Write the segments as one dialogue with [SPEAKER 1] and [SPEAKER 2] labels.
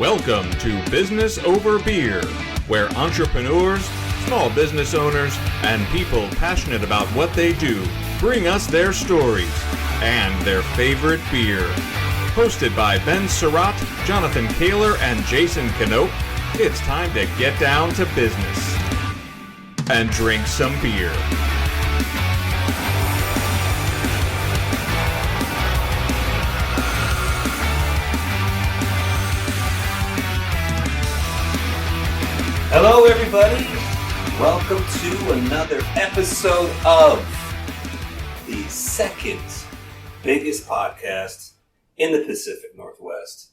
[SPEAKER 1] Welcome to Business Over Beer, where entrepreneurs, small business owners, and people passionate about what they do bring us their stories and their favorite beer. Hosted by Ben Surratt, Jonathan Kaler, and Jason Knope, it's time to get down to business and drink some beer.
[SPEAKER 2] Hello, everybody. Welcome to another episode of the second biggest podcast in the Pacific Northwest.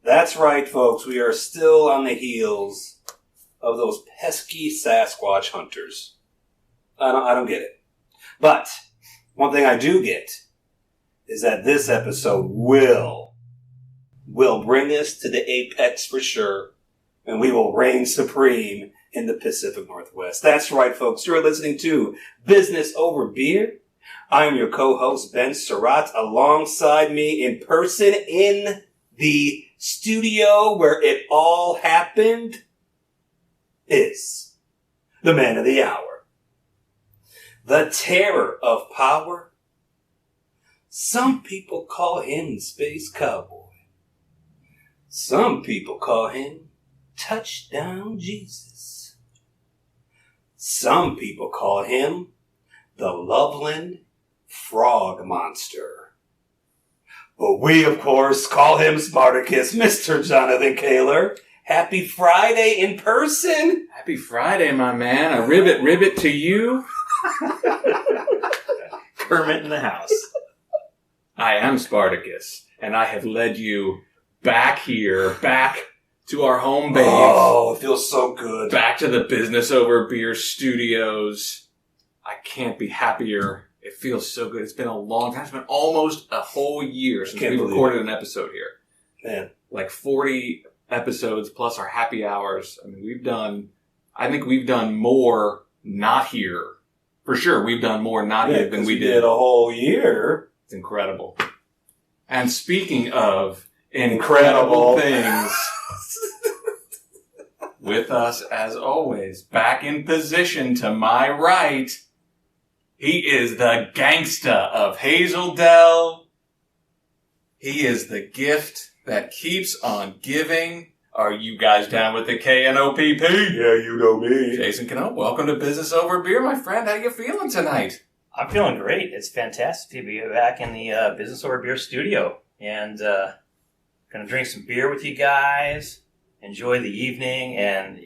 [SPEAKER 2] That's right, folks. We are still on the heels of those pesky Sasquatch hunters. I don't get it. But one thing I do get is that this episode will bring us to the apex for sure. And we will reign supreme in the Pacific Northwest. That's right, folks. You're listening to Business Over Beer. I am your co-host, Ben Surratt. Alongside me in person in the studio where it all happened is the man of the hour. The terror of power. Some people call him the Space Cowboy. Some people call him Touchdown Jesus. Some people call him the Loveland Frog Monster. But we, of course, call him Spartacus, Mr. Jonathan Kaler. Happy Friday in person.
[SPEAKER 1] Happy Friday, my man. A ribbit to you.
[SPEAKER 2] Kermit in the house.
[SPEAKER 1] I am Spartacus, and I have led you back to our home base.
[SPEAKER 2] Oh, it feels so good.
[SPEAKER 1] Back to the Business Over Beer studios. I can't be happier. It feels so good. It's been a long time. It's been almost a whole year since we recorded an episode here.
[SPEAKER 2] Man.
[SPEAKER 1] Like 40 episodes plus our happy hours. I think we've done more not here. For sure, we've done more not here than we did
[SPEAKER 2] a whole year.
[SPEAKER 1] It's incredible. And speaking of incredible things, with us, as always, back in position to my right, he is the gangsta of Hazeldale. He is the gift that keeps on giving. Are you guys down with the K-N-O-P-P?
[SPEAKER 2] Yeah, you know me.
[SPEAKER 1] Jason Knope, welcome to Business Over Beer, my friend. How you feeling tonight?
[SPEAKER 3] I'm feeling great. It's fantastic to be back in the Business Over Beer studio and going to drink some beer with you guys. Enjoy the evening, and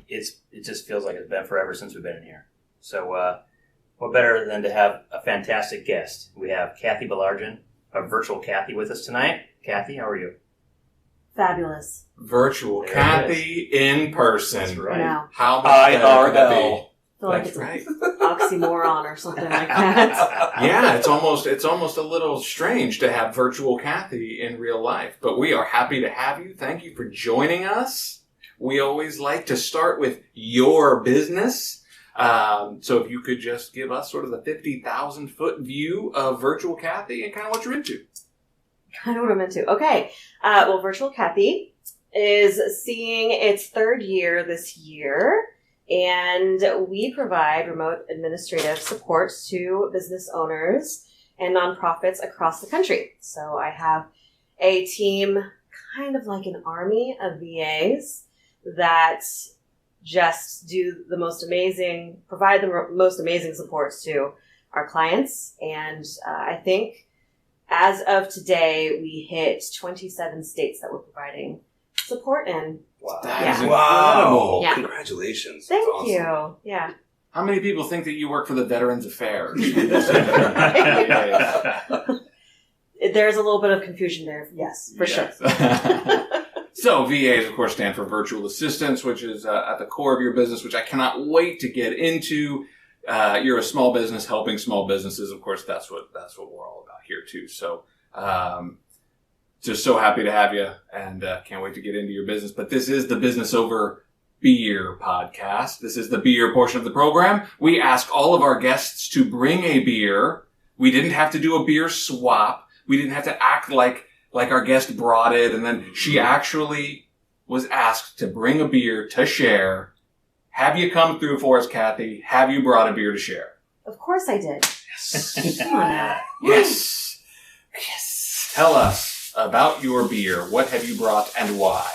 [SPEAKER 3] it just feels like it's been forever since we've been in here. So what better than to have a fantastic guest? We have Cathy Baillargeon of Virtual Cathy with us tonight. Cathy, how are you?
[SPEAKER 4] Fabulous.
[SPEAKER 1] Virtual Cathy in person.
[SPEAKER 3] That's right.
[SPEAKER 4] Now,
[SPEAKER 1] How much better could that be?
[SPEAKER 4] I feel like
[SPEAKER 1] That's
[SPEAKER 4] it's
[SPEAKER 1] right.
[SPEAKER 4] an oxymoron or something like that.
[SPEAKER 1] Yeah, it's almost a little strange to have Virtual Cathy in real life, but we are happy to have you. Thank you for joining us. We always like to start with your business. So if you could just give us sort of the 50,000 foot view of Virtual Cathy and kind of what you're into.
[SPEAKER 4] Kind of what I'm into. Okay. Well, Virtual Cathy is seeing its third year this year. And we provide remote administrative support to business owners and nonprofits across the country. So I have a team, kind of like an army of VAs, that just provide the most amazing supports to our clients. And I think as of today, we hit 27 states that we're providing support in.
[SPEAKER 2] Wow.
[SPEAKER 1] That is
[SPEAKER 2] incredible.
[SPEAKER 4] Yeah.
[SPEAKER 2] Congratulations.
[SPEAKER 4] Thank
[SPEAKER 2] That's awesome.
[SPEAKER 4] you. Yeah.
[SPEAKER 1] How many people think that you work for the Veterans Affairs?
[SPEAKER 4] There's a little bit of confusion there. Yes, for sure.
[SPEAKER 1] So VAs, of course, stand for Virtual Assistants, which is at the core of your business, which I cannot wait to get into. You're a small business helping small businesses. Of course, that's what we're all about here too. So, just so happy to have you, and can't wait to get into your business. But this is the Business Over Beer podcast. This is the beer portion of the program. We ask all of our guests to bring a beer. We didn't have to do a beer swap. We didn't have to act like our guest brought it, and then she actually was asked to bring a beer to share, have you come through for us, Cathy? Have you brought a beer to share?
[SPEAKER 4] Of course I did.
[SPEAKER 1] Yes.
[SPEAKER 4] Come on now.
[SPEAKER 1] Yes. Yes. Tell us about your beer. What have you brought and why?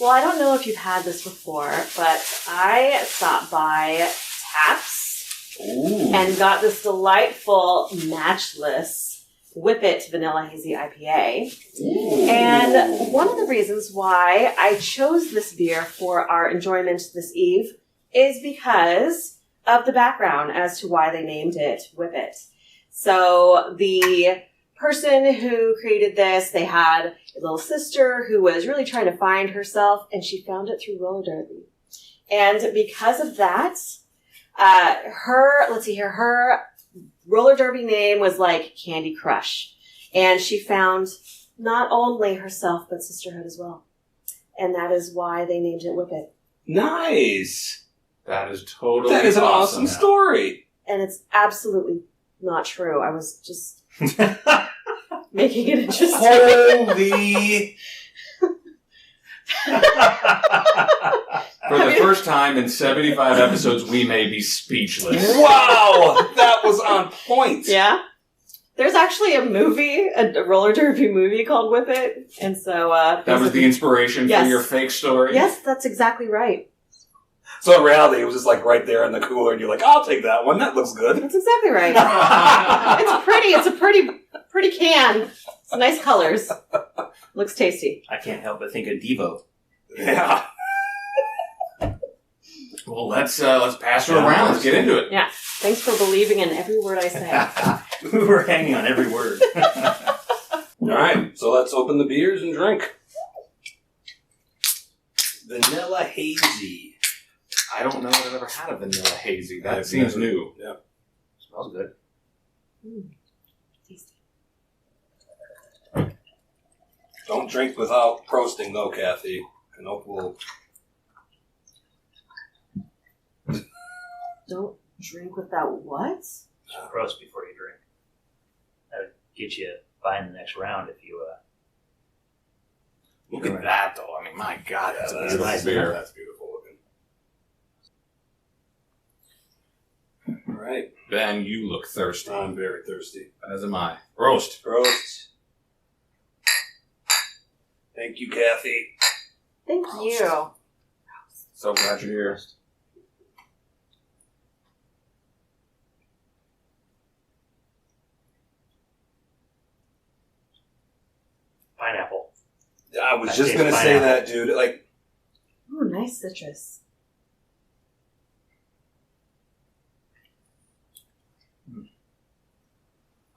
[SPEAKER 4] Well, I don't know if you've had this before, but I stopped by Taps
[SPEAKER 1] Ooh.
[SPEAKER 4] and got this delightful matchless Whippet Vanilla Hazy IPA.
[SPEAKER 1] Ooh.
[SPEAKER 4] And one of the reasons why I chose this beer for our enjoyment this eve is because of the background as to why they named it Whippet. So the person who created this, they had a little sister who was really trying to find herself, and she found it through roller derby. And because of that, her roller derby name was like Candy Crush. And she found not only herself, but sisterhood as well. And that is why they named it Whippet.
[SPEAKER 2] Nice.
[SPEAKER 1] That is totally
[SPEAKER 2] That is an awesome story.
[SPEAKER 4] And it's absolutely not true. I was just making it interesting.
[SPEAKER 2] Holy.
[SPEAKER 1] For the first time in 75 episodes, we may be speechless.
[SPEAKER 2] Wow. That was on point.
[SPEAKER 4] Yeah. There's actually a movie, a roller derby movie called Whippet. And so,
[SPEAKER 1] That was the inspiration
[SPEAKER 4] Yes.
[SPEAKER 1] for your fake story?
[SPEAKER 4] Yes, that's exactly right.
[SPEAKER 2] So in reality, it was just like right there in the cooler, and you're like, I'll take that one. That looks good.
[SPEAKER 4] That's exactly right. It's pretty. It's a pretty can. It's nice colors. Looks tasty.
[SPEAKER 3] I can't help but think of Devo.
[SPEAKER 2] Yeah.
[SPEAKER 1] Well, let's pass her around. Let's get into it.
[SPEAKER 4] Yeah. Thanks for believing in every word I say.
[SPEAKER 3] We were hanging on every word.
[SPEAKER 2] All right. So let's open the beers and drink. Vanilla Hazy.
[SPEAKER 1] I don't know that I've ever had a vanilla hazy. That
[SPEAKER 2] I've
[SPEAKER 1] seems
[SPEAKER 2] never-
[SPEAKER 1] new.
[SPEAKER 2] Yeah.
[SPEAKER 3] Smells good.
[SPEAKER 4] Tasty.
[SPEAKER 2] Don't drink without prosting, though, Cathy. And hope will.
[SPEAKER 4] Don't drink without what?
[SPEAKER 3] Prost before you drink. That would get you buying the next round if you.
[SPEAKER 1] Look at that, though. I mean, my God, that's a
[SPEAKER 2] That's
[SPEAKER 1] beautiful
[SPEAKER 3] nice,
[SPEAKER 1] beer.
[SPEAKER 2] That's beautiful looking. All right.
[SPEAKER 1] Ben, you look thirsty.
[SPEAKER 2] I'm very thirsty.
[SPEAKER 1] As am I. Roast.
[SPEAKER 2] Prost. Thank you, Cathy.
[SPEAKER 4] Thank you.
[SPEAKER 1] So glad you're here.
[SPEAKER 3] Pineapple.
[SPEAKER 2] I was
[SPEAKER 3] That
[SPEAKER 2] just
[SPEAKER 3] tastes
[SPEAKER 2] going to say
[SPEAKER 3] pineapple.
[SPEAKER 2] that, dude. Like,
[SPEAKER 4] Ooh, nice citrus.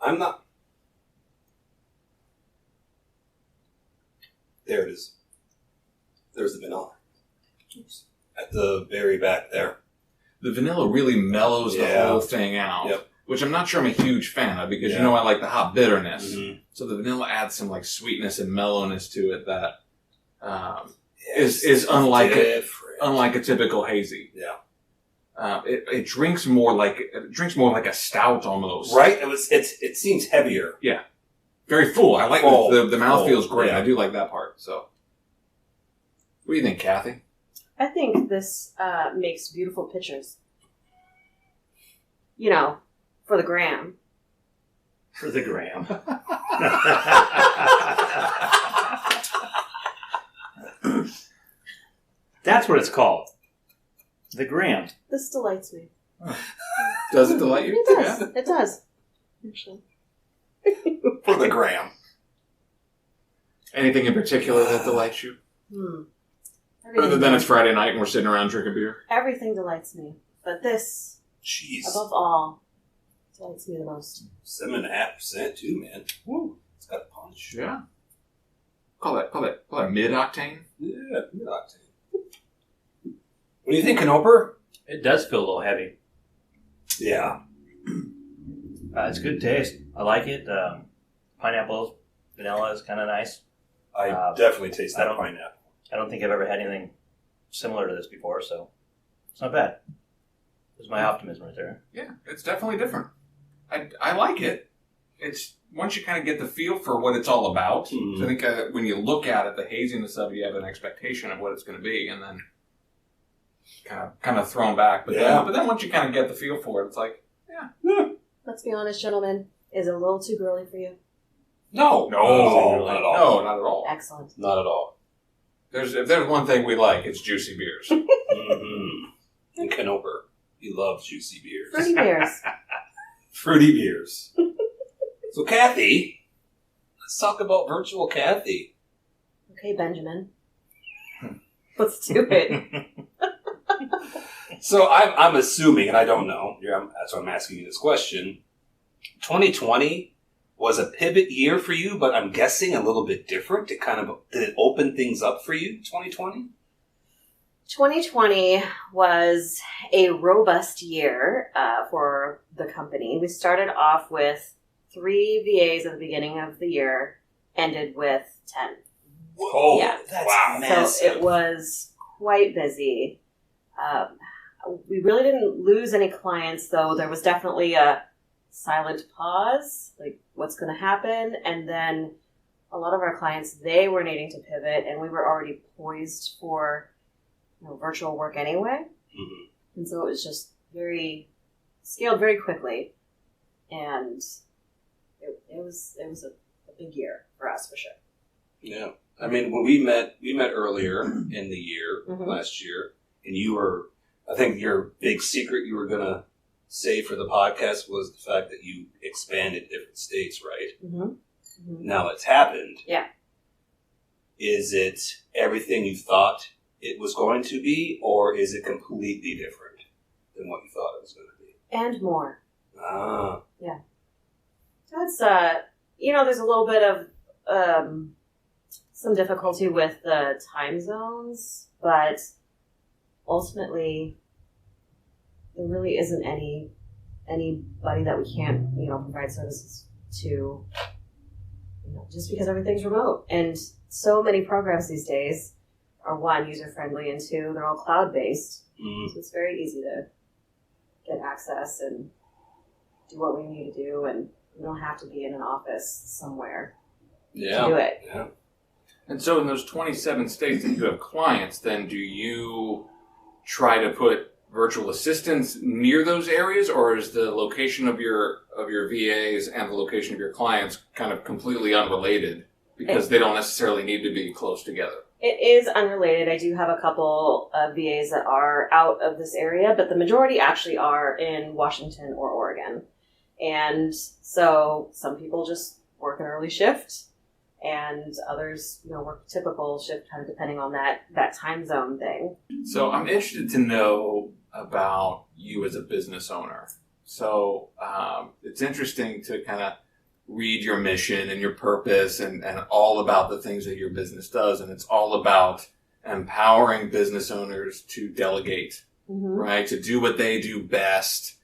[SPEAKER 2] I'm not. There it is. There's the vanilla. Oops. At the very back there.
[SPEAKER 1] The vanilla really mellows the
[SPEAKER 2] Yeah.
[SPEAKER 1] whole thing out,
[SPEAKER 2] Yep.
[SPEAKER 1] which I'm not sure I'm a huge fan of because
[SPEAKER 2] Yeah.
[SPEAKER 1] you know I like the hop bitterness.
[SPEAKER 2] Mm-hmm.
[SPEAKER 1] So the vanilla adds some like sweetness and mellowness to it that is unlike a typical hazy.
[SPEAKER 2] Yeah.
[SPEAKER 1] It drinks more like a stout almost.
[SPEAKER 2] Right? It seems heavier.
[SPEAKER 1] Very full. I like
[SPEAKER 2] Full.
[SPEAKER 1] the mouth
[SPEAKER 2] Full,
[SPEAKER 1] feels great.
[SPEAKER 2] yeah.
[SPEAKER 1] I do like that part. So, what do you think, Cathy?
[SPEAKER 4] I think this makes beautiful pictures. You know, for the gram.
[SPEAKER 3] For the gram. That's what it's called. The gram.
[SPEAKER 4] This delights me.
[SPEAKER 1] Does it delight you?
[SPEAKER 4] It does. It does. Actually.
[SPEAKER 2] For the gram.
[SPEAKER 1] Anything in particular that delights you? Other than it's Friday night and we're sitting around drinking beer.
[SPEAKER 4] Everything delights me. But this,
[SPEAKER 2] Jeez.
[SPEAKER 4] above all, delights me the most.
[SPEAKER 2] 7.5% too, man. Woo. It's got a punch.
[SPEAKER 1] Yeah. Call that mid-octane.
[SPEAKER 2] Yeah, mid-octane. What do you think, Canoper?
[SPEAKER 3] It does feel a little heavy.
[SPEAKER 2] Yeah.
[SPEAKER 3] It's good taste. I like it. Pineapple, vanilla is kind of nice.
[SPEAKER 2] I definitely taste
[SPEAKER 3] I
[SPEAKER 2] that
[SPEAKER 3] don't-
[SPEAKER 2] pineapple.
[SPEAKER 3] I don't think I've ever had anything similar to this before, so it's not bad. There's my optimism right there.
[SPEAKER 1] Yeah, it's definitely different. I like it. it's once you kind of get the feel for what it's all about.
[SPEAKER 2] Mhm.
[SPEAKER 1] So I think when you look at it, the haziness of it, you have an expectation of what it's going to be, and then kind of thrown back. But then once you kind of get the feel for it, it's like,
[SPEAKER 4] Let's be honest, gentlemen. Is it a little too girly for you?
[SPEAKER 2] No, not at all.
[SPEAKER 1] No, not at all.
[SPEAKER 4] Excellent.
[SPEAKER 2] Not at all.
[SPEAKER 1] If there's one thing we like, it's juicy beers.
[SPEAKER 2] And Canoper, he loves juicy beers.
[SPEAKER 4] Fruity beers.
[SPEAKER 2] Fruity beers. So, Cathy, let's talk about Virtual Cathy.
[SPEAKER 4] Okay, Benjamin. Let's do it.
[SPEAKER 2] So, I'm assuming, and I don't know, that's why I'm asking you this question. 2020 was a pivot year for you, but I'm guessing a little bit different. Did it open things up for you, 2020?
[SPEAKER 4] 2020 was a robust year for the company. We started off with 3 VAs at the beginning of the year, ended with 10.
[SPEAKER 2] Whoa,
[SPEAKER 4] Yeah.
[SPEAKER 2] that's
[SPEAKER 3] Wow.
[SPEAKER 2] massive.
[SPEAKER 4] So it was quite busy. We really didn't lose any clients, though. There was definitely a silent pause, like what's going to happen. And then a lot of our clients, they were needing to pivot, and we were already poised for virtual work anyway.
[SPEAKER 2] Mhm.
[SPEAKER 4] And so it was just scaled very quickly. And it was a big year for us, for sure.
[SPEAKER 2] Yeah. I mean, when we met earlier in the year,
[SPEAKER 4] Mhm.
[SPEAKER 2] last year, and I think your big secret you were going to say for the podcast was the fact that you expanded to different states, right?
[SPEAKER 4] Mm-hmm. Mm-hmm.
[SPEAKER 2] Now it's happened.
[SPEAKER 4] Yeah.
[SPEAKER 2] Is it everything you thought it was going to be, or is it completely different than what you thought it was going to be?
[SPEAKER 4] And more.
[SPEAKER 2] Ah.
[SPEAKER 4] That's, there's a little bit of some difficulty with the time zones, but ultimately, there really isn't anybody that we can't, provide services to, just because everything's remote. And so many programs these days are, 1, user-friendly, and 2, they're all cloud-based.
[SPEAKER 2] Mm.
[SPEAKER 4] So it's very easy to get access and do what we need to do, and we don't have to be in an office somewhere to do it.
[SPEAKER 2] Yeah.
[SPEAKER 1] And so in those 27 states that you have clients, then do you try to put virtual assistants near those areas, or is the location of your VAs and the location of your clients kind of completely unrelated because they don't necessarily need to be close together?
[SPEAKER 4] It is unrelated. I do have a couple of VAs that are out of this area, but the majority actually are in Washington or Oregon. And so some people just work an early shift, and others, work typical shift, kind of depending on that time zone thing.
[SPEAKER 1] So I'm interested to know about you as a business owner. So it's interesting to kind of read your mission and your purpose and all about the things that your business does. And it's all about empowering business owners to delegate, right? To do what they do best,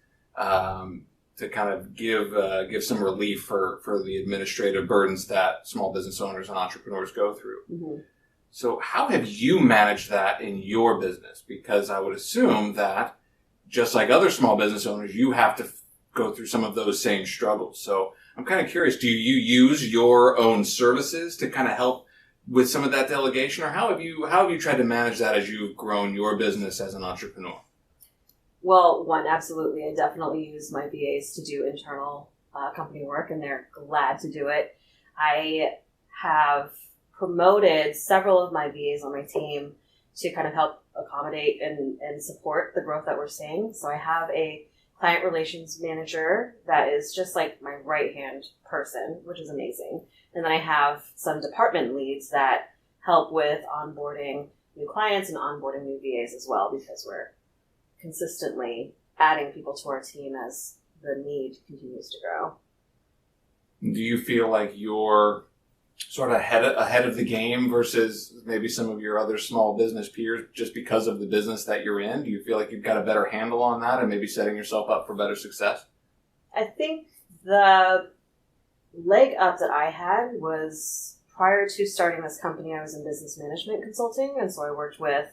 [SPEAKER 1] to kind of give some relief for the administrative burdens that small business owners and entrepreneurs go through.
[SPEAKER 4] Mm-hmm.
[SPEAKER 1] So how have you managed that in your business? Because I would assume that just like other small business owners, you have to go through some of those same struggles. So I'm kind of curious, do you use your own services to kind of help with some of that delegation, or how have you tried to manage that as you've grown your business as an entrepreneur?
[SPEAKER 4] Well, 1, absolutely. I definitely use my VAs to do internal company work, and they're glad to do it. I have promoted several of my VAs on my team to kind of help accommodate and support the growth that we're seeing. So I have a client relations manager that is just like my right-hand person, which is amazing. And then I have some department leads that help with onboarding new clients and onboarding new VAs as well, because we're consistently adding people to our team as the need continues to grow.
[SPEAKER 1] Do you feel like you're sort of ahead of the game versus maybe some of your other small business peers just because of the business that you're in? Do you feel like you've got a better handle on that and maybe setting yourself up for better success?
[SPEAKER 4] I think the leg up that I had was prior to starting this company, I was in business management consulting, and so I worked with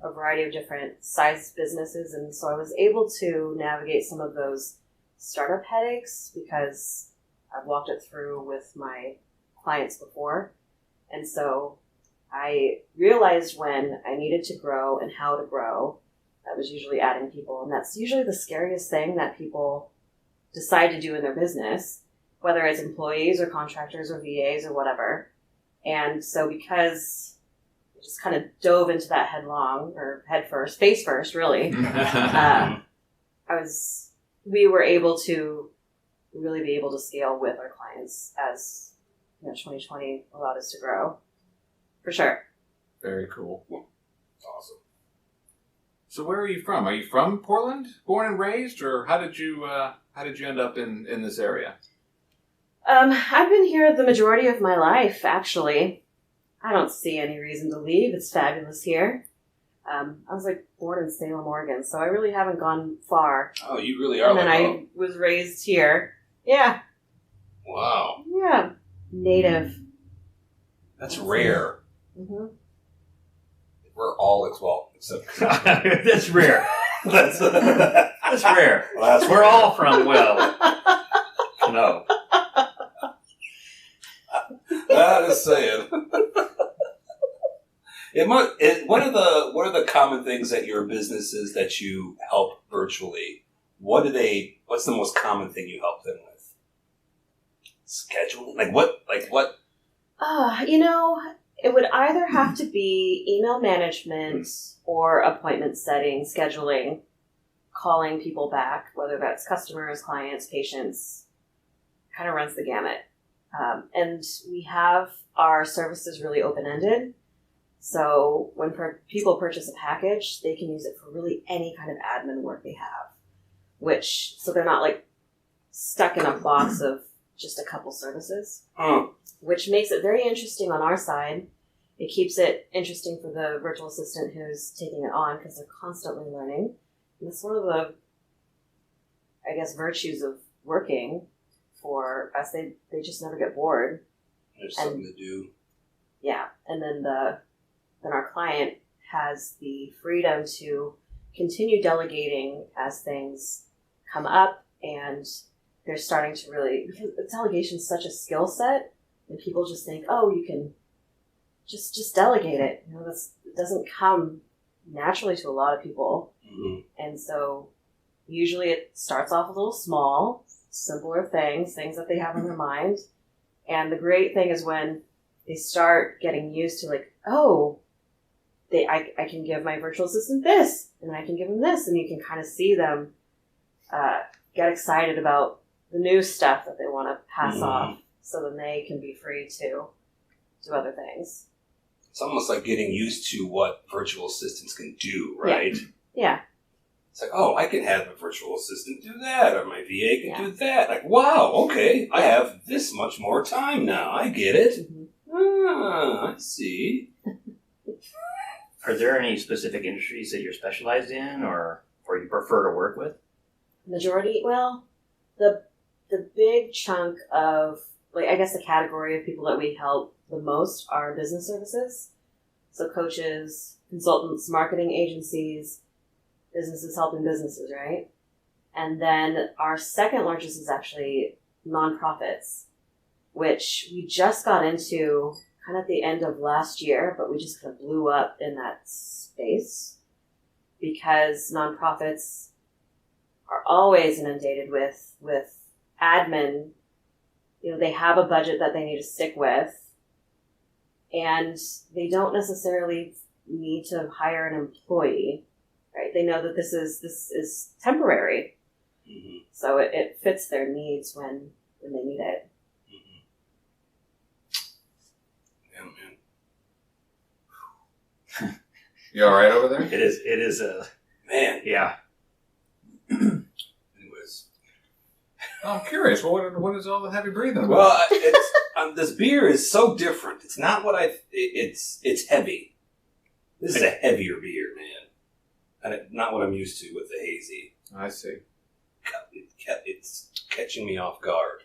[SPEAKER 4] a variety of different size businesses, and so I was able to navigate some of those startup headaches because I've walked it through with my clients before. And so I realized when I needed to grow and how to grow. That was usually adding people. And that's usually the scariest thing that people decide to do in their business, whether it's employees or contractors or VAs or whatever. And so because I just kind of dove into that face first, really, we were able to really be able to scale with our clients as 2020 allowed us to grow. For sure.
[SPEAKER 1] Very cool.
[SPEAKER 2] Awesome.
[SPEAKER 1] So where are you from? Are you from Portland, born and raised, or how did you end up in this area?
[SPEAKER 4] I've been here the majority of my life, actually. I don't see any reason to leave. It's fabulous here. I was born in Salem, Oregon, so I really haven't gone far.
[SPEAKER 2] Oh, you really are.
[SPEAKER 4] And then I was raised here. Yeah.
[SPEAKER 2] Wow.
[SPEAKER 4] Yeah. Native.
[SPEAKER 2] That's rare.
[SPEAKER 4] Mm-hmm.
[SPEAKER 2] We're all except
[SPEAKER 3] That's rare. That's rare.
[SPEAKER 2] Well, that's
[SPEAKER 3] We're
[SPEAKER 2] rare.
[SPEAKER 3] all from no.
[SPEAKER 2] I'm just saying. What are the common things that your businesses that you help virtually? What's the most common thing you help them with? Scheduling? Like what?
[SPEAKER 4] It would either have to be email management or appointment setting, scheduling, calling people back, whether that's customers, clients, patients, kind of runs the gamut. And we have our services really open-ended. So when people purchase a package, they can use it for really any kind of admin work they have, so they're not stuck in a box of just a couple services, which makes it very interesting on our side. It keeps it interesting for the virtual assistant who's taking it on because they're constantly learning. And that's one of the, virtues of working for us. They just never get bored.
[SPEAKER 2] There's something to do.
[SPEAKER 4] Yeah. And then our client has the freedom to continue delegating as things come up, and they're starting to really, because delegation is such a skill set, and people just think, oh, you can just delegate it. It doesn't come naturally to a lot of people.
[SPEAKER 2] Mm-hmm.
[SPEAKER 4] And so usually it starts off a little small, simpler things that they have in their mind. And the great thing is when they start getting used to I can give my virtual assistant this, and I can give them this, and you can kind of see them get excited about the new stuff that they want to pass off, so then they can be free to do other things.
[SPEAKER 2] It's almost like getting used to what virtual assistants can do, right?
[SPEAKER 4] Yeah.
[SPEAKER 2] It's like, oh, I can have a virtual assistant do that, or my VA can do that. Like, wow, okay, I have this much more time now. I get it.
[SPEAKER 4] Mm-hmm.
[SPEAKER 2] I see.
[SPEAKER 3] Are there any specific industries that you're specialized in or you prefer to work with?
[SPEAKER 4] Majority, well, the big chunk of, the category of people that we help the most are business services. So coaches, consultants, marketing agencies, businesses helping businesses, right? And then our second largest is actually nonprofits, which we just got into kind of at the end of last year, but we just kind of blew up in that space because nonprofits are always inundated with admin. They have a budget that they need to stick with, and they don't necessarily need to hire an employee, right? They know that this is temporary, so it fits their needs when they need it.
[SPEAKER 1] You all right over there?
[SPEAKER 3] It is a
[SPEAKER 2] Man.
[SPEAKER 3] yeah.
[SPEAKER 2] Anyways.
[SPEAKER 1] I'm curious. What is all the heavy breathing about?
[SPEAKER 2] Well, it's this beer is so different. It's not what it's heavy. This is a heavier beer, man. And not what I'm used to with the hazy.
[SPEAKER 1] I see.
[SPEAKER 2] It's catching me off guard.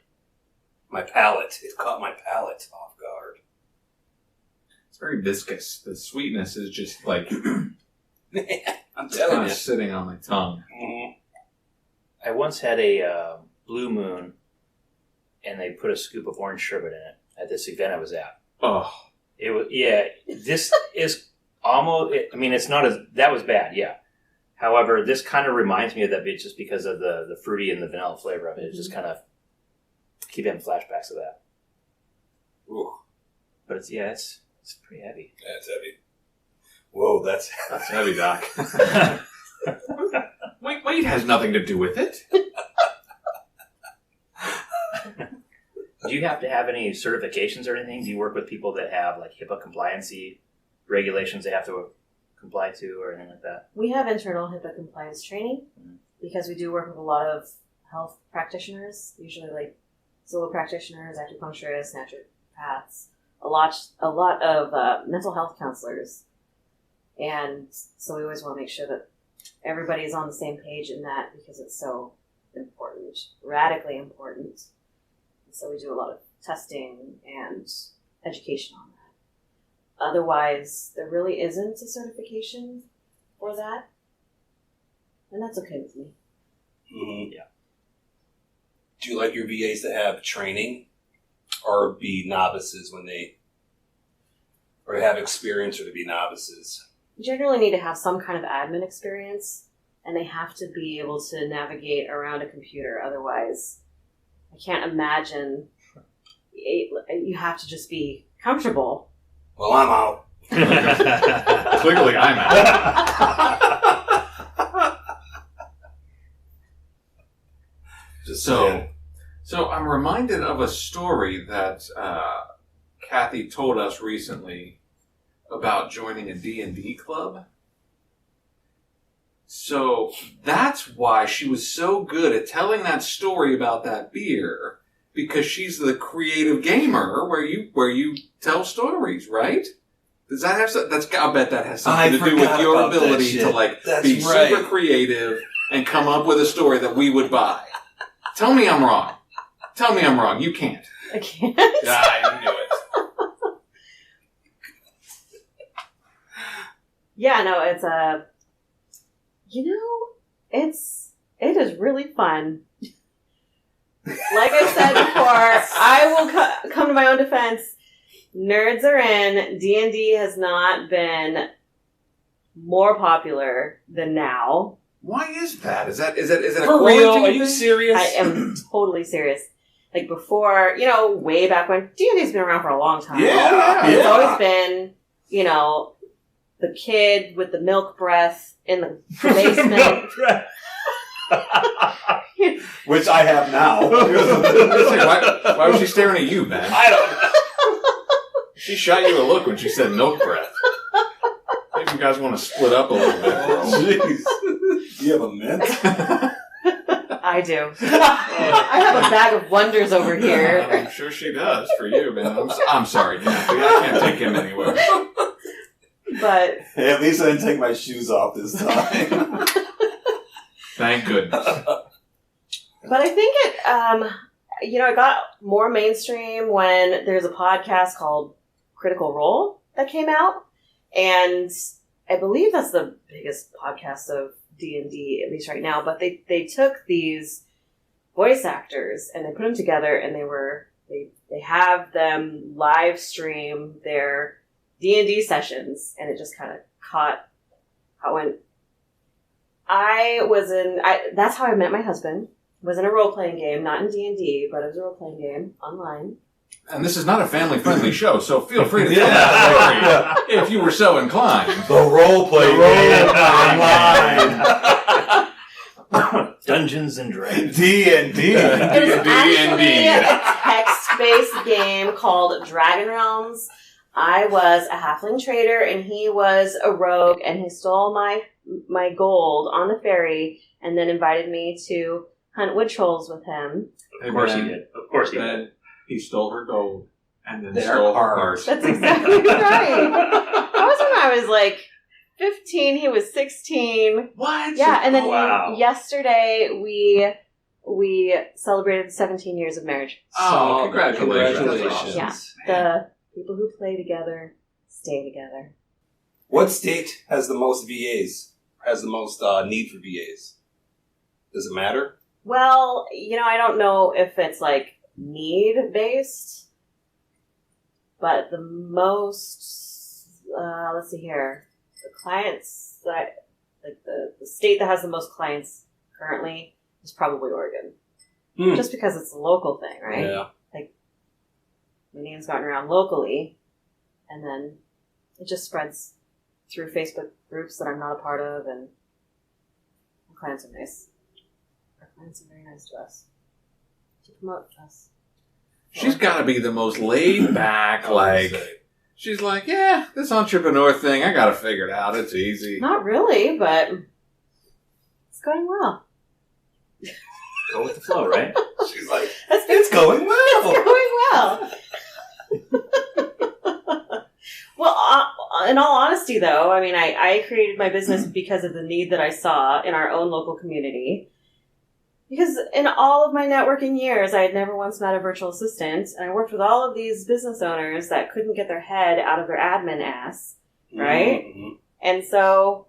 [SPEAKER 2] It caught my palate off guard.
[SPEAKER 1] It's very viscous. The sweetness is just I'm
[SPEAKER 2] telling
[SPEAKER 1] kind
[SPEAKER 2] you.
[SPEAKER 1] of sitting on my tongue.
[SPEAKER 2] Mm-hmm.
[SPEAKER 3] I once had a Blue Moon, and they put a scoop of orange sherbet in it at this event I was at.
[SPEAKER 1] Oh.
[SPEAKER 3] It was, this is almost, it's not as, that was bad, yeah. However, this kind of reminds me of that bit just because of the fruity and the vanilla flavor of it. It just kind of keep having flashbacks of that.
[SPEAKER 2] Ooh.
[SPEAKER 3] But it's pretty heavy.
[SPEAKER 2] Yeah, it's heavy. Whoa, that's
[SPEAKER 1] heavy, Doc. Weight has nothing to do with it.
[SPEAKER 3] Do you have to have any certifications or anything? Do you work with people that have like HIPAA compliancy regulations they have to comply to or anything like that?
[SPEAKER 4] We have internal HIPAA compliance training because we do work with a lot of health practitioners, usually like solo practitioners, acupuncturists, naturopaths, a lot of mental health counselors. And so we always want to make sure that everybody is on the same page in that because it's so important, radically important. So we do a lot of testing and education on that. Otherwise, there really isn't a certification for that. And that's okay with me.
[SPEAKER 2] Mm-hmm.
[SPEAKER 3] Yeah.
[SPEAKER 2] Do you like your VAs to have training or be novices or have experience or to be novices?
[SPEAKER 4] You generally need to have some kind of admin experience, and they have to be able to navigate around a computer. Otherwise, I can't imagine. You have to just be comfortable.
[SPEAKER 2] Well, I'm out.
[SPEAKER 1] Clearly, I'm out. So I'm reminded of a story that Cathy told us recently about joining a D&D club. So that's why she was so good at telling that story about that beer, because she's the creative gamer where you tell stories, right? Does that have I bet that has something to do with your ability to be super creative and come up with a story that we would buy. Tell me I'm wrong. Tell me I'm wrong. You can't.
[SPEAKER 4] I can't.
[SPEAKER 1] Yeah, I knew it.
[SPEAKER 4] Yeah, no, it is really fun. Like I said before, I will come to my own defense. Nerds are in. D&D has not been more popular than now.
[SPEAKER 1] Why is that? Is it a
[SPEAKER 2] For real?
[SPEAKER 1] quarantine
[SPEAKER 2] Are you
[SPEAKER 1] thing?
[SPEAKER 2] serious?
[SPEAKER 4] I am totally serious. Like before, way back when, D&D's been around for a long time.
[SPEAKER 2] Yeah.
[SPEAKER 4] It's always been, the kid with the milk breath in the basement.
[SPEAKER 2] Which I have now.
[SPEAKER 1] Why was she staring at you, Ben?
[SPEAKER 2] I don't know.
[SPEAKER 1] She shot you a look when she said milk breath. Maybe you guys want to split up a little bit.
[SPEAKER 2] Jeez. You have a mint?
[SPEAKER 4] I do. I have a bag of wonders over here.
[SPEAKER 1] I'm sure she does for you, man. I'm sorry, Cathy. I can't take him anywhere.
[SPEAKER 4] But
[SPEAKER 2] Hey, at least I didn't take my shoes off this time.
[SPEAKER 1] Thank goodness.
[SPEAKER 4] But I think it got more mainstream when there's a podcast called Critical Role that came out. And I believe that's the biggest podcast of D&D, at least right now. But they took these voice actors and they put them together and they have them live stream their D&D sessions. And it just kind of caught how it went. That's how I met my husband. Was in a role-playing game, not in D&D, but it was a role-playing game online.
[SPEAKER 1] And this is not a family-friendly show, so feel free to tell that story if you were so inclined.
[SPEAKER 2] The role-playing game online.
[SPEAKER 3] Dungeons and Dragons.
[SPEAKER 2] D&D.
[SPEAKER 4] It was actually
[SPEAKER 1] D&D.
[SPEAKER 4] a text-based game called Dragon Realms. I was a halfling trader, and he was a rogue, and he stole my gold on the ferry, and then invited me to hunt wood trolls with him.
[SPEAKER 3] Of course he did. Of course he did.
[SPEAKER 1] Then he stole her gold and then
[SPEAKER 2] Their
[SPEAKER 1] stole her
[SPEAKER 2] heart.
[SPEAKER 1] heart.
[SPEAKER 4] That's exactly right. That was when I was like 15. He was 16.
[SPEAKER 1] What?
[SPEAKER 4] Yeah, and then
[SPEAKER 3] Wow.
[SPEAKER 4] yesterday we celebrated 17 years of marriage.
[SPEAKER 1] Oh, congratulations.
[SPEAKER 2] Congratulations.
[SPEAKER 4] Yeah, the people who play together stay together.
[SPEAKER 2] What state has the most VAs? Has the most need for VAs? Does it matter?
[SPEAKER 4] Well, I don't know if it's like need-based, but the most, let's see here, the clients that, like the state that has the most clients currently is probably Oregon. Just because it's a local thing, right?
[SPEAKER 2] Yeah.
[SPEAKER 4] Like, my name's gotten around locally, and then it just spreads through Facebook groups that I'm not a part of, and our clients are nice. Our clients are very nice to us. To promote us.
[SPEAKER 1] She's got to be the most laid back, like, she's like, yeah, this entrepreneur thing, I got to figure it out. It's easy.
[SPEAKER 4] Not really, but it's going well.
[SPEAKER 3] Go with the flow, right?
[SPEAKER 2] She's like,
[SPEAKER 4] It's
[SPEAKER 2] going well.
[SPEAKER 4] It's going well. Well, in all honesty, though, I mean, I created my business because of the need that I saw in our own local community. Because in all of my networking years, I had never once met a virtual assistant, and I worked with all of these business owners that couldn't get their head out of their admin ass, right?
[SPEAKER 2] Mm-hmm.
[SPEAKER 4] And so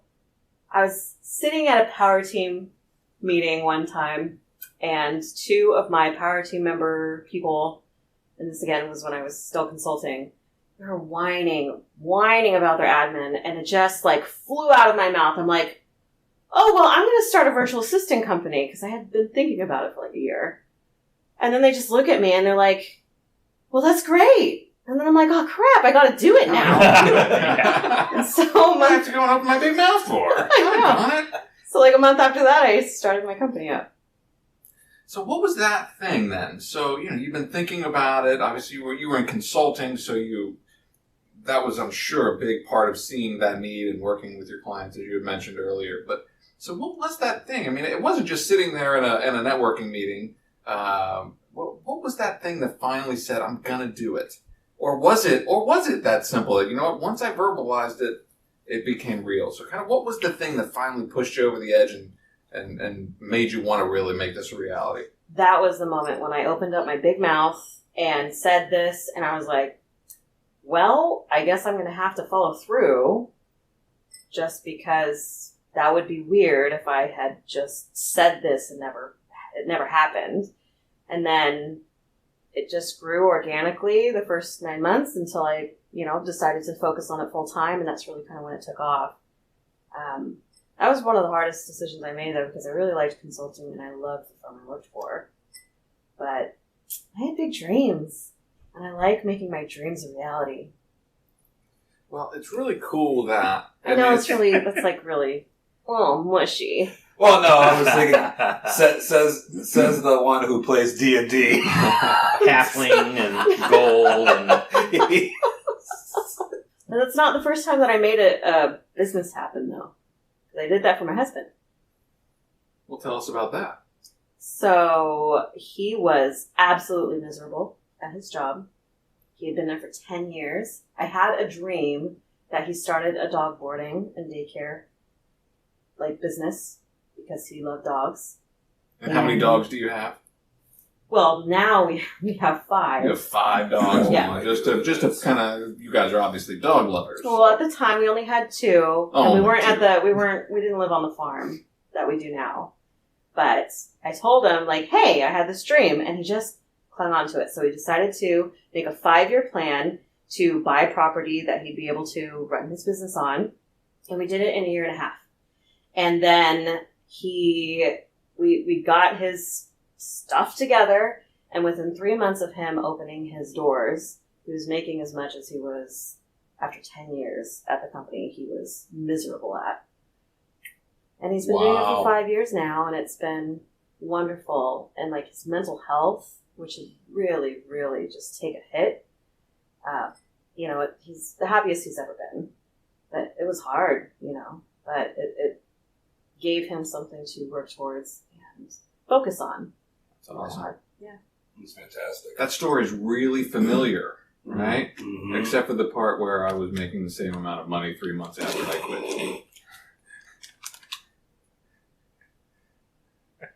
[SPEAKER 4] I was sitting at a power team meeting one time, and two of my power team member people, and this again was when I was still consulting, they were whining about their admin, and it just like flew out of my mouth. I'm like, oh, well, I'm going to start a virtual assistant company because I had been thinking about it for like a year. And then they just look at me and they're like, well, that's great. And then I'm like, oh crap, I got to do it now. And so
[SPEAKER 1] I have to go and open my big mouth for.
[SPEAKER 4] I know. So like a month after that, I started my company up.
[SPEAKER 1] So what was that thing then? So, you've been thinking about it. Obviously, you were in consulting, so that was, I'm sure, a big part of seeing that need and working with your clients, as you had mentioned earlier. But so what was that thing? I mean, it wasn't just sitting there in a networking meeting. What was that thing that finally said, I'm going to do it? Or was it that simple? Like, you know what? Once I verbalized it, it became real. So kind of what was the thing that finally pushed you over the edge and made you want to really make this a reality?
[SPEAKER 4] That was the moment when I opened up my big mouth and said this, and I was like, well, I guess I'm going to have to follow through, just because that would be weird if I had just said this and it never happened. And then it just grew organically the first 9 months until I, decided to focus on it full time, and that's really kind of when it took off. That was one of the hardest decisions I made, though, because I really liked consulting and I loved the firm I worked for. But I had big dreams, and I like making my dreams a reality.
[SPEAKER 1] Well, it's really cool that...
[SPEAKER 4] I know, that's like really, mushy.
[SPEAKER 2] Well, no, I was thinking, says the one who plays D&D.
[SPEAKER 3] Halfling and gold and...
[SPEAKER 4] And that's not the first time that I made a business happen, though. I did that for my husband.
[SPEAKER 1] Well, tell us about that.
[SPEAKER 4] So he was absolutely miserable at his job. He had been there for 10 years. I had a dream that he started a dog boarding and daycare business because he loved dogs.
[SPEAKER 1] And how many dogs do you have?
[SPEAKER 4] Well, now we have 5.
[SPEAKER 1] You have 5 dogs.
[SPEAKER 4] Yeah.
[SPEAKER 1] Just to kind of, you guys are obviously dog lovers.
[SPEAKER 4] Well, at the time we only had 2, and we didn't live on the farm that we do now. But I told him, hey, I had this dream, and he just clung on to it. So he decided to make a 5-year plan to buy property that he'd be able to run his business on, and we did it in a year and a half. And then we got his stuff together, and within 3 months of him opening his doors, he was making as much as he was after 10 years at the company he was miserable at. And he's been doing it for 5 years now, and it's been wonderful. And his mental health, which has really, really just take a hit. He's the happiest he's ever been. But it was hard, but it gave him something to work towards and focus on.
[SPEAKER 1] That's awesome.
[SPEAKER 4] Yeah.
[SPEAKER 2] It's fantastic.
[SPEAKER 1] That story is really familiar, right?
[SPEAKER 2] Mm-hmm.
[SPEAKER 1] Except for the part where I was making the same amount of money 3 months after I quit.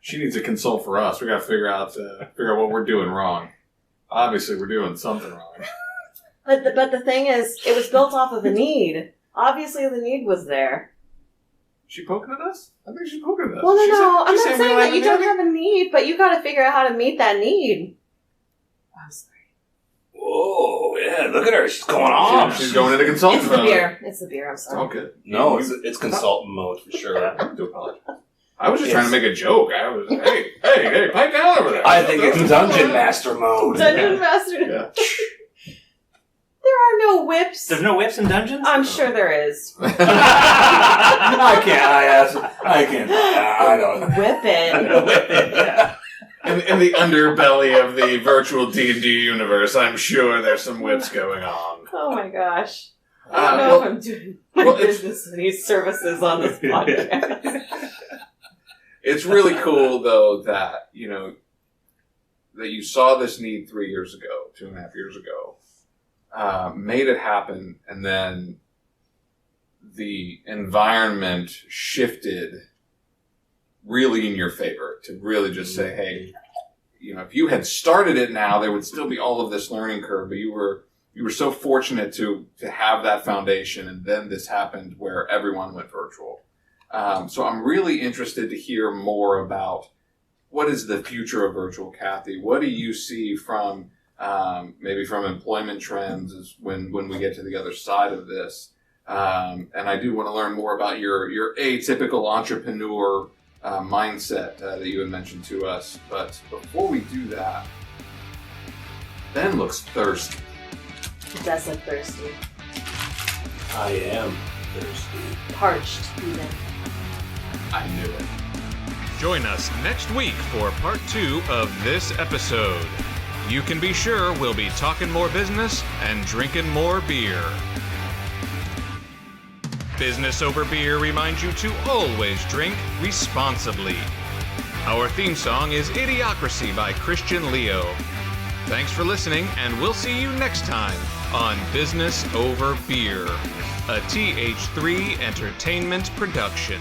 [SPEAKER 1] She needs to consult for us. We got to figure out what we're doing wrong. Obviously, we're doing something wrong.
[SPEAKER 4] But the thing is, it was built off of a need. Obviously, the need was there.
[SPEAKER 1] She poking at us? I think she's poking at us.
[SPEAKER 4] Well, no, I'm not
[SPEAKER 1] saying
[SPEAKER 4] saying that you don't have a need, but you got to figure out how to meet that need.
[SPEAKER 2] Oh, yeah, look at her. She's going on.
[SPEAKER 1] She's going into consultant
[SPEAKER 4] It's the
[SPEAKER 1] mode.
[SPEAKER 4] beer. It's the beer. I'm sorry.
[SPEAKER 1] Oh, good.
[SPEAKER 2] No, it's consultant mode for sure.
[SPEAKER 1] I do apologize. I was just trying to make a joke. I was, hey, pipe down over there.
[SPEAKER 2] I think it's Dungeon Master mode.
[SPEAKER 4] Dungeon Master.
[SPEAKER 1] Yeah.
[SPEAKER 4] There are no whips.
[SPEAKER 3] There's no whips in dungeons?
[SPEAKER 4] I'm sure there is.
[SPEAKER 2] I can't. I don't.
[SPEAKER 4] Whipping.
[SPEAKER 3] Yeah.
[SPEAKER 1] In the underbelly of the virtual D&D universe, I'm sure there's some whips going on.
[SPEAKER 4] Oh my gosh. I don't know if I'm doing my business any services on this podcast.
[SPEAKER 1] It's really cool, though, that, that you saw this need 3 years ago, 2.5 years ago, made it happen, and then the environment shifted really in your favor to really just say, hey, if you had started it now, there would still be all of this learning curve, but you were so fortunate to have that foundation, and then this happened where everyone went virtual. So I'm really interested to hear more about what is the future of Virtual Cathy? What do you see from maybe from employment trends as when we get to the other side of this? And I do want to learn more about your atypical entrepreneur mindset that you had mentioned to us. But before we do that, Ben looks thirsty.
[SPEAKER 4] He does look thirsty.
[SPEAKER 2] I am thirsty.
[SPEAKER 4] Parched, even.
[SPEAKER 1] I knew it.
[SPEAKER 5] Join us next week for part 2 of this episode. You can be sure we'll be talking more business and drinking more beer. Business Over Beer reminds you to always drink responsibly. Our theme song is Idiocracy by Christian Leo. Thanks for listening, and we'll see you next time on Business Over Beer, a TH3 Entertainment production.